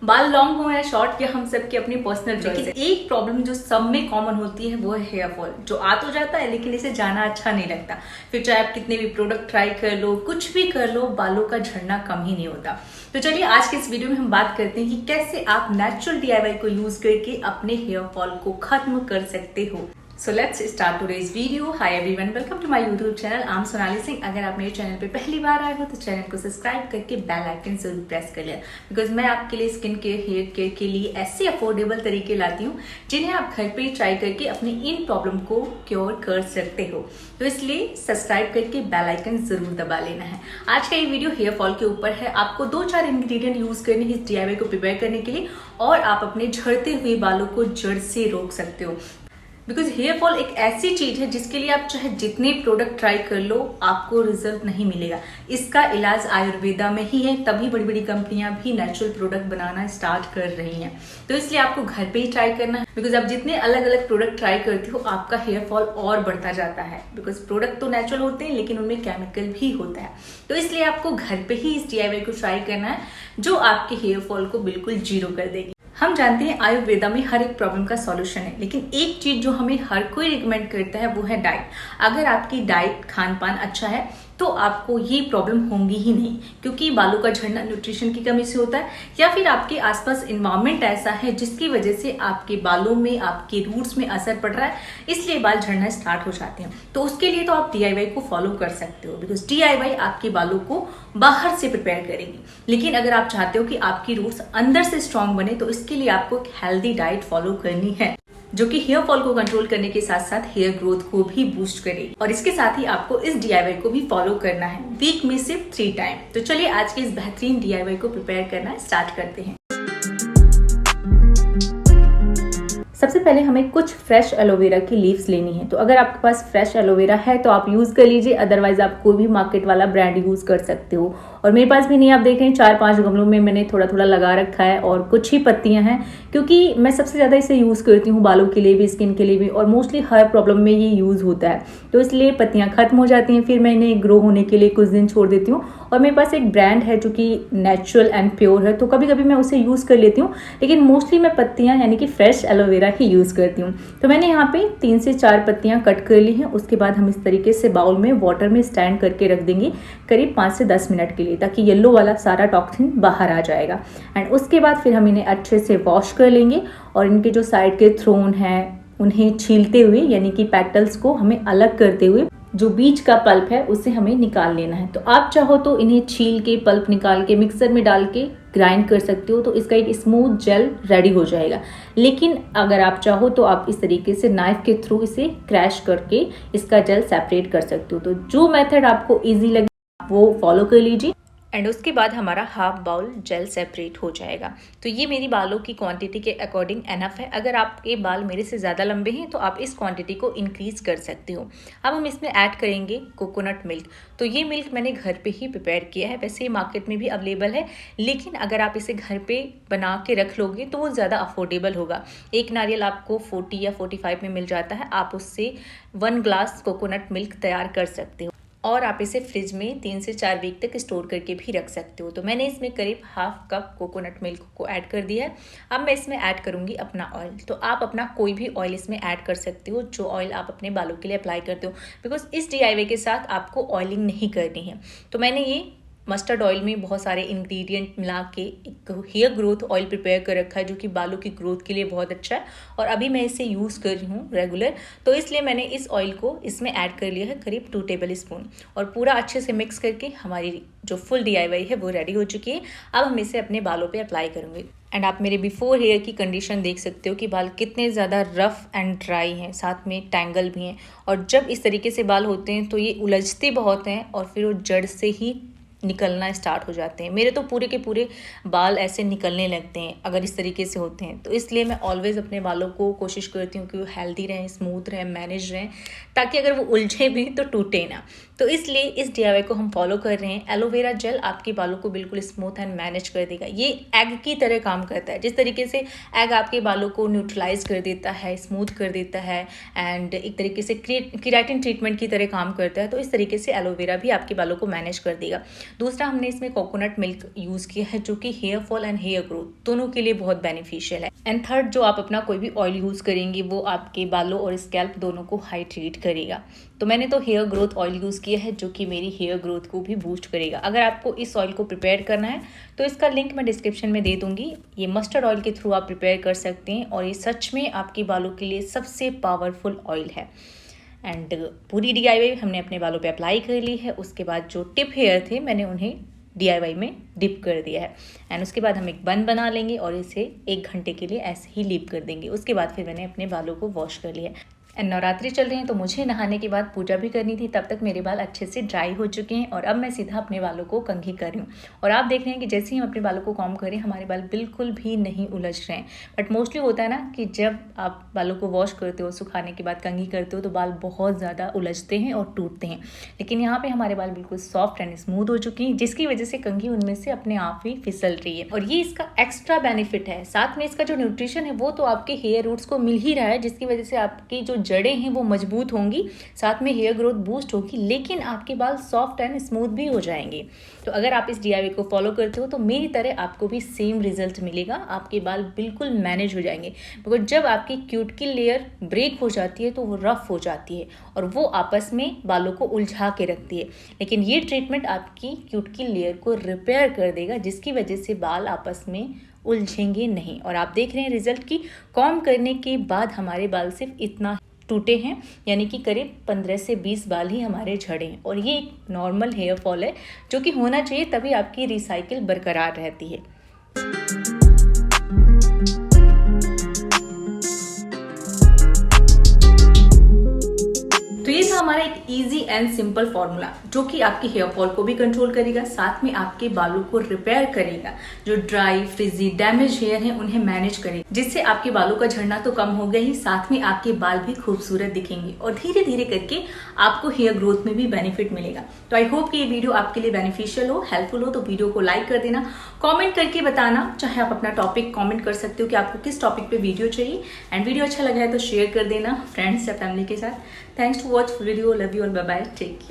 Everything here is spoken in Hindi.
बाल लॉन्ग हो या शॉर्ट, या हम सब की अपनी पर्सनल चॉइस है। एक प्रॉब्लम जो सब में कॉमन होती है वो है हेयर फॉल, जो आ तो जाता है लेकिन इसे जाना अच्छा नहीं लगता। फिर चाहे आप कितने भी प्रोडक्ट ट्राई कर लो, कुछ भी कर लो, बालों का झड़ना कम ही नहीं होता। तो चलिए आज के इस वीडियो में हम बात करते हैं कि कैसे आप नेचुरल डीआईवाई को यूज करके अपने हेयर फॉल को खत्म कर सकते हो। So let's start today's video. Hi everyone, welcome to my YouTube channel. I'm Sonali Singh. अगर आप मेरे चैनल पे पहली बार आए हो तो चैनल को सब्सक्राइब करके बेल आइकन जरूर प्रेस कर लें, बिकॉज मैं आपके लिए स्किन केयर, हेयर केयर के लिए ऐसे अफोर्डेबल तरीके लाती हूँ जिन्हें आप घर पे ही ट्राई करके अपनी इन प्रॉब्लम को क्योर कर सकते हो। तो इसलिए सब्सक्राइब करके बेल आइकन जरूर दबा लेना है। आज का ये वीडियो हेयर फॉल के ऊपर है। आपको 2-4 इंग्रेडिएंट यूज करने हैं इस डीआईवाई को प्रिपेयर करने के लिए, और आप अपने झड़ते हुए बालों को जड़ से रोक सकते हो। बिकॉज हेयर फॉल एक ऐसी चीज है जिसके लिए आप चाहे जितने प्रोडक्ट ट्राई कर लो, आपको रिजल्ट नहीं मिलेगा। इसका इलाज आयुर्वेदा में ही है, तभी बड़ी बड़ी कंपनियां भी नेचुरल प्रोडक्ट बनाना स्टार्ट कर रही हैं। तो इसलिए आपको घर पे ही ट्राई करना है, बिकॉज आप जितने अलग अलग प्रोडक्ट ट्राई करते हो आपका हेयर फॉल और बढ़ता जाता है। बिकॉज प्रोडक्ट तो नेचुरल होते हैं लेकिन उनमें केमिकल भी होता है। तो इसलिए आपको घर पे ही इस डीआईवाई को ट्राई करना है जो आपके हेयर फॉल को बिल्कुल जीरो कर देगी। हम जानते हैं आयुर्वेदा में हर एक प्रॉब्लम का सॉल्यूशन है, लेकिन एक चीज जो हमें हर कोई रिकमेंड करता है वो है डाइट। अगर आपकी डाइट, खान पान अच्छा है तो आपको ये प्रॉब्लम होंगी ही नहीं, क्योंकि बालों का झड़ना न्यूट्रिशन की कमी से होता है, या फिर आपके आसपास इन्वायरमेंट ऐसा है जिसकी वजह से आपके बालों में, आपके रूट्स में असर पड़ रहा है, इसलिए बाल झड़ना स्टार्ट हो जाते हैं। तो उसके लिए तो आप डीआईवाई को फॉलो कर सकते हो, बिकॉज डीआईवाई आपके बालों को बाहर से प्रिपेयर करेगी। लेकिन अगर आप चाहते हो कि आपकी रूट्स अंदर से स्ट्रांग बने तो इसके लिए आपको एक हेल्दी डाइट फॉलो करनी है, जो कि हेयर फॉल को कंट्रोल करने के साथ साथ हेयर ग्रोथ को भी बूस्ट करेगी। और इसके साथ ही आपको इस डीआईवाई को भी फॉलो करना है, वीक में सिर्फ 3 टाइम। तो चलिए आज के इस बेहतरीन डीआईवाई को प्रिपेयर करना स्टार्ट करते हैं। सबसे पहले हमें कुछ फ्रेश एलोवेरा की लीव्स लेनी है। तो अगर आपके पास फ्रेश एलोवेरा है तो आप यूज कर लीजिए, अदरवाइज आप कोई भी मार्केट वाला ब्रांड यूज कर सकते हो। और मेरे पास भी नहीं, आप देख रहे हैं 4-5 गमलों में मैंने थोड़ा थोड़ा लगा रखा है, और कुछ ही पत्तियां हैं, क्योंकि मैं सबसे ज्यादा इसे यूज करती हूँ बालों के लिए भी, स्किन के लिए भी, और मोस्टली हर प्रॉब्लम में ये यूज होता है। तो इसलिए पत्तियां खत्म हो जाती हैं, फिर मैं इन्हें ग्रो होने के लिए कुछ दिन छोड़ देती हूँ। और मेरे पास एक ब्रांड है जो कि नेचुरल एंड प्योर है, तो कभी कभी मैं उसे यूज कर लेती हूँ, लेकिन मोस्टली मैं पत्तियां यानी कि फ्रेश एलोवेरा ही यूज करती हूँ। तो मैंने यहाँ पे 3 से 4 पत्तियां कट कर ली हैं। उसके बाद हम इस तरीके से बाउल में वाटर में स्टैंड करके रख देंगे करीब 5 से 10 मिनट के लिए, ताकि येलो वाला सारा टॉक्सिन बाहर आ जाएगा। एंड उसके बाद फिर हम इन्हें अच्छे से वॉश कर लेंगे, और इनके जो साइड के थ्रोन हैं उन्हें छीलते हुए, यानी कि पेटल्स को हमें अलग करते हुए जो बीच का पल्प है उसे हमें निकाल लेना है। तो आप चाहो तो इन्हें छील के, पल्प निकाल के मिक्सर में डाल के ग्राइंड कर सकते हो, तो इसका एक स्मूथ जेल रेडी हो जाएगा। लेकिन अगर आप चाहो तो आप इस तरीके से नाइफ के थ्रू इसे क्रैश करके इसका जेल सेपरेट कर सकते हो। तो जो मेथड आपको इजी लगे वो फॉलो कर लीजिए, एंड उसके बाद हमारा हाफ बाउल जेल सेपरेट हो जाएगा। तो ये मेरी बालों की क्वांटिटी के अकॉर्डिंग एनफ है। अगर आपके बाल मेरे से ज़्यादा लंबे हैं तो आप इस क्वांटिटी को इंक्रीज कर सकते हो। अब हम इसमें ऐड करेंगे कोकोनट मिल्क। तो ये मिल्क मैंने घर पे ही प्रिपेयर किया है, वैसे ये मार्केट में भी अवेलेबल है, लेकिन अगर आप इसे घर पे बना के रख लोगे तो वो ज़्यादा अफोर्डेबल होगा। एक नारियल आपको 40 या 45 में मिल जाता है, आप उससे 1 ग्लास कोकोनट मिल्क तैयार कर सकते हो, और आप इसे फ्रिज में 3 से 4 वीक तक स्टोर करके भी रख सकते हो। तो मैंने इसमें करीब हाफ कप कोकोनट मिल्क को ऐड कर दिया है। अब मैं इसमें ऐड करूंगी अपना ऑयल। तो आप अपना कोई भी ऑयल इसमें ऐड कर सकते हो, जो ऑयल आप अपने बालों के लिए अप्लाई करते हो, बिकॉज इस डीआईवाई के साथ आपको ऑयलिंग नहीं करनी है। तो मैंने ये मस्टर्ड ऑयल में बहुत सारे इंग्रेडिएंट मिला के एक हेयर ग्रोथ ऑयल प्रिपेयर कर रखा है, जो कि बालों की ग्रोथ के लिए बहुत अच्छा है, और अभी मैं इसे यूज़ कर रही हूँ रेगुलर। तो इसलिए मैंने इस ऑयल को इसमें ऐड कर लिया है करीब 2 टेबल स्पून, और पूरा अच्छे से मिक्स करके हमारी जो फुल डीआईवाई है वो रेडी हो चुकी है। अब हम इसे अपने बालों पे अप्लाई करूँगी। एंड आप मेरे बिफोर हेयर की कंडीशन देख सकते हो कि बाल कितने ज़्यादा रफ एंड ड्राई हैं, साथ में टैंगल भी हैं। और जब इस तरीके से बाल होते हैं तो ये उलझते बहुत हैं, और फिर वो जड़ से ही निकलना स्टार्ट हो जाते हैं। मेरे तो पूरे के पूरे बाल ऐसे निकलने लगते हैं अगर इस तरीके से होते हैं। तो इसलिए मैं ऑलवेज अपने बालों को कोशिश करती हूँ कि वो हेल्दी रहें, स्मूथ रहें, मैनेज रहें, ताकि अगर वो उलझे भी तो टूटे ना। तो इसलिए इस डीआईवाई को हम फॉलो कर रहे हैं। एलोवेरा जेल आपके बालों को बिल्कुल स्मूथ एंड मैनेज कर देगा। ये एग की तरह काम करता है। जिस तरीके से एग आपके बालों को न्यूट्रलाइज कर देता है, स्मूथ कर देता है, एंड एक तरीके से केराटिन ट्रीटमेंट की तरह काम करता है, तो इस तरीके से एलोवेरा भी आपके बालों को मैनेज कर देगा। दूसरा हमने इसमें कोकोनट मिल्क यूज़ किया है जो कि hair fall and hair growth दोनों के लिए बहुत बेनिफिशियल है। एंड थर्ड, जो आप अपना कोई भी ऑयल यूज़ करेंगे वो आपके बालों और स्कैल्प दोनों को हाइड्रेट करेगा। तो मैंने तो हेयर ग्रोथ ऑयल यूज़ किया है जो कि मेरी हेयर ग्रोथ को भी बूस्ट करेगा। अगर आपको इस ऑयल को प्रिपेयर करना है तो इसका लिंक मैं डिस्क्रिप्शन में दे दूंगी। ये मस्टर्ड ऑयल के थ्रू आप प्रिपेयर कर सकते हैं और ये सच में आपके बालों के लिए सबसे पावरफुल ऑयल है। एंड पूरी DIY हमने अपने बालों पे अप्लाई कर ली है। उसके बाद जो टिप हेयर थे मैंने उन्हें DIY में डिप कर दिया है। एंड उसके बाद हम एक बन बना लेंगे और इसे 1 घंटे के लिए ऐसे ही लीव कर देंगे। उसके बाद फिर मैंने अपने बालों को वॉश कर लिया है। एंड नवरात्रि चल रही हैं तो मुझे नहाने के बाद पूजा भी करनी थी। तब तक मेरे बाल अच्छे से ड्राई हो चुके हैं और अब मैं सीधा अपने बालों को कंघी कर रही हूँ। और आप देख रहे हैं कि जैसे ही हम अपने बालों को कॉम करें हमारे बाल बिल्कुल भी नहीं उलझ रहे हैं। बट मोस्टली होता है ना कि जब आप बालों को वॉश करते हो, सुखाने के बाद कंघी करते हो तो बाल बहुत ज़्यादा उलझते हैं और टूटते हैं। लेकिन यहाँ पर हमारे बाल बिल्कुल सॉफ्ट एंड स्मूथ हो चुके हैं जिसकी वजह से कंघी उनमें से अपने आप ही फिसल रही है। और ये इसका एक्स्ट्रा बेनिफिट है। साथ में इसका जो न्यूट्रिशन है वो तो आपके हेयर रूट्स को मिल ही रहा है जिसकी वजह से आपकी जो जड़ें हैं वो मजबूत होंगी, साथ में हेयर ग्रोथ बूस्ट होगी, लेकिन आपके बाल सॉफ्ट एंड स्मूथ भी हो जाएंगे। तो अगर आप इस DIY को फॉलो करते हो तो मेरी तरह आपको भी सेम रिजल्ट मिलेगा। आपके बाल बिल्कुल मैनेज हो जाएंगे। बिकॉज जब आपकी क्यूटिकल लेयर ब्रेक हो जाती है तो वो रफ हो जाती है और वो आपस में बालों को उलझा के रखती है। लेकिन ये ट्रीटमेंट आपकी क्यूटिकल लेयर को रिपेयर कर देगा जिसकी वजह से बाल आपस में उलझेंगे नहीं। और आप देख रहे हैं रिजल्ट की कॉम करने के बाद हमारे बाल सिर्फ इतना टूटे हैं, यानी कि करीब 15 से 20 बाल ही हमारे झड़े हैं। और ये एक नॉर्मल हेयर फॉल है जो कि होना चाहिए, तभी आपकी रिसाइकिल बरकरार रहती है। तो ये था हमारा एक इजी एंड सिंपल फॉर्मूला जो कि आपके हेयर फॉल को भी कंट्रोल करेगा, साथ में आपके बालों को रिपेयर करेगा, जो ड्राई फ्रिजी डैमेज हेयर है उन्हें मैनेज करेगा, जिससे आपके बालों का झड़ना तो कम हो गया ही, साथ में आपके बाल भी खूबसूरत दिखेंगे और धीरे धीरे करके आपको हेयर ग्रोथ में भी बेनिफिट मिलेगा। तो आई होप कि ये वीडियो आपके लिए बेनिफिशियल हो, हेल्पफुल हो। तो वीडियो को लाइक कर देना, कॉमेंट करके बताना, चाहे आप अपना टॉपिक कॉमेंट कर सकते हो कि आपको किस टॉपिक पे वीडियो चाहिए। एंड वीडियो अच्छा लगा है तो शेयर कर देना फ्रेंड्स या फैमिली के साथ। Thanks to watch video, love you और बाय बाय, टेक केयर।